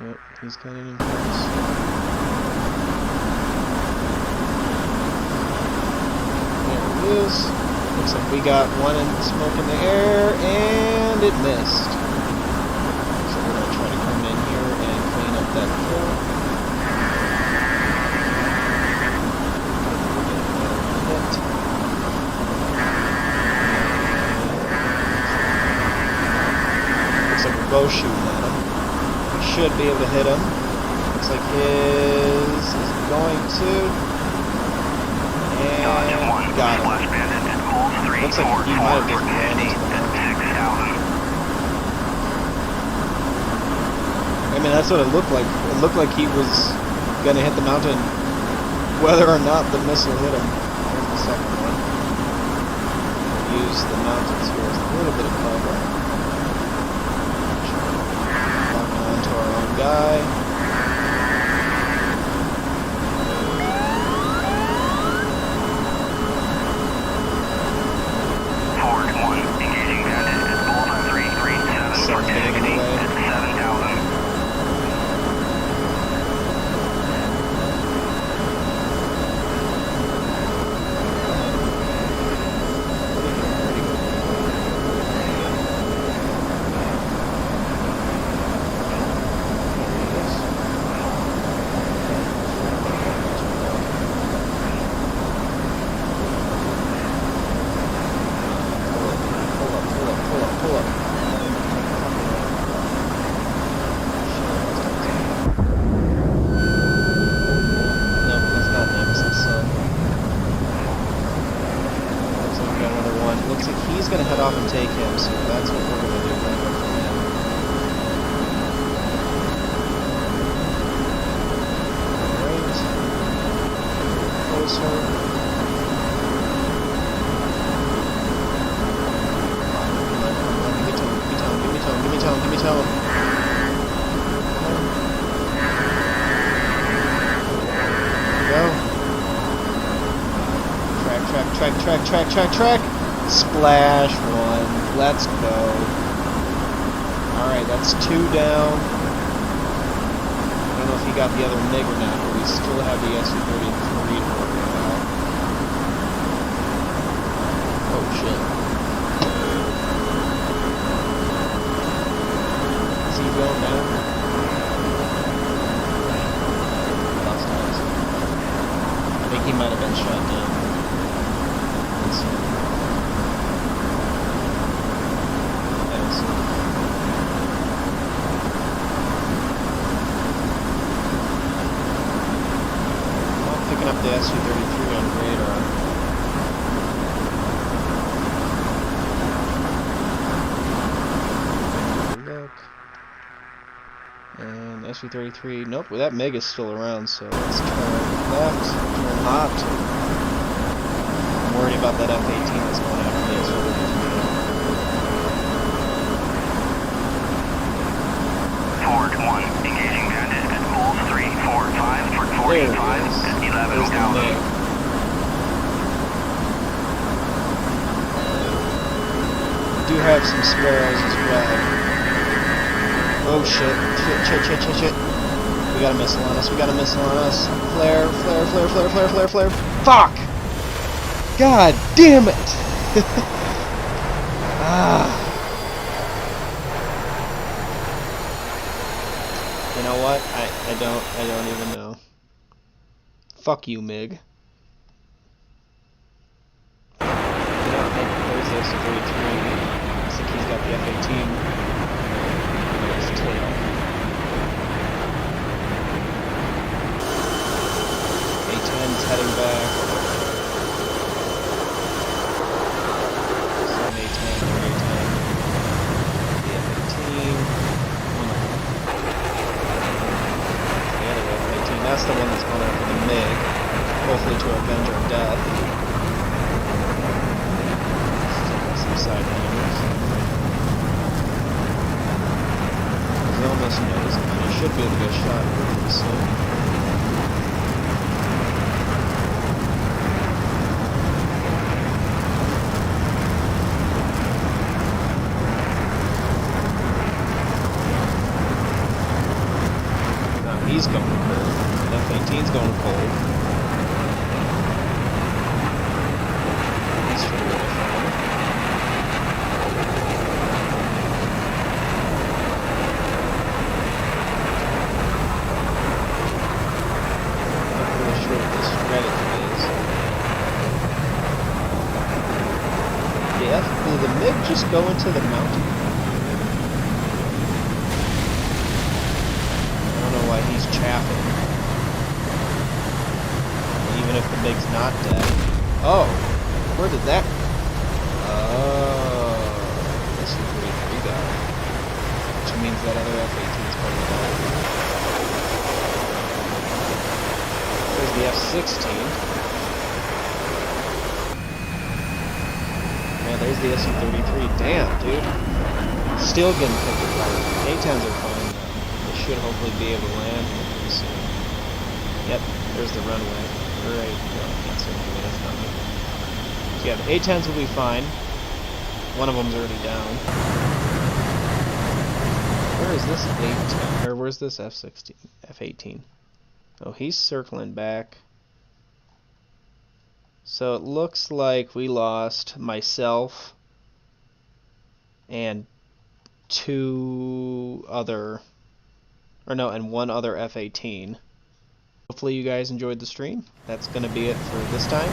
Speaker 1: Yep, he's getting in close. There it is. Looks like we got one in smoke in the air, and it missed. So we're going to try to come in here and clean up that kill. Looks like we're both shooting at him. We should be able to hit him. Looks like his is going to. And got him. Looks like he might have just ran into the mountain. I mean, that's what it looked like. It looked like he was going to hit the mountain whether or not the missile hit him. There's the second one. Use the mountains here as a little bit of cover. Locking onto our own guy. me tell him. Go. Track. Splash 1. Let's go. Alright, that's 2 down. I don't know if he got the other MiG or not, but we still have the SU-33 to worry about. Oh shit. Is he going down? Lost eyes. I think he might have been shot down. Let's see. I don't see. Picking up the SU-33 on radar. Look. And the SU-33, nope, well, that MiG is still around, so let's turn left, turn hot. I'm worried about that F-18 that's going after the SU-33.
Speaker 2: Forward 1, engaging bandit at poles 3, 4, 5 for 45. 11 down.
Speaker 1: Do have some sparrows as well. Oh shit. Shit. We got a missile on us. Flare. Fuck! God damn it! You know what? I don't even know. Fuck you, MiG. There's the SU-33. Looks like he's got the F-18. His tail. A-10's heading back. So an A-10 or A-10. The F-18. The other F-18. That's the one that's going after the MiG. Hopefully to avenge our death. Some side hammers. He's almost noticed, and he should be able to get shot pretty soon. Now he's going cold. F-18's going cold. He's pretty really fun. Not really sure what this reticle is. Did the MiG just go into the mountain? I don't know why he's chaffing. Even if the MiG's not dead. Oh, where did that? Oh, this is pretty free guy. Which means that other F-18 is probably dead. There's the F-16. Yeah, there's the SU-33. Damn, dude. Still getting picked apart. A-10s are fine. They should hopefully be able to land pretty soon. Yep, there's the runway. Right. No, can't see anything. That's not me. So yeah, the A-10s will be fine. One of them's already down. Where is this A-10? Or where's this F-16? F-18? Oh, he's circling back. So it looks like we lost myself and one other F-18. Hopefully you guys enjoyed the stream. That's going to be it for this time.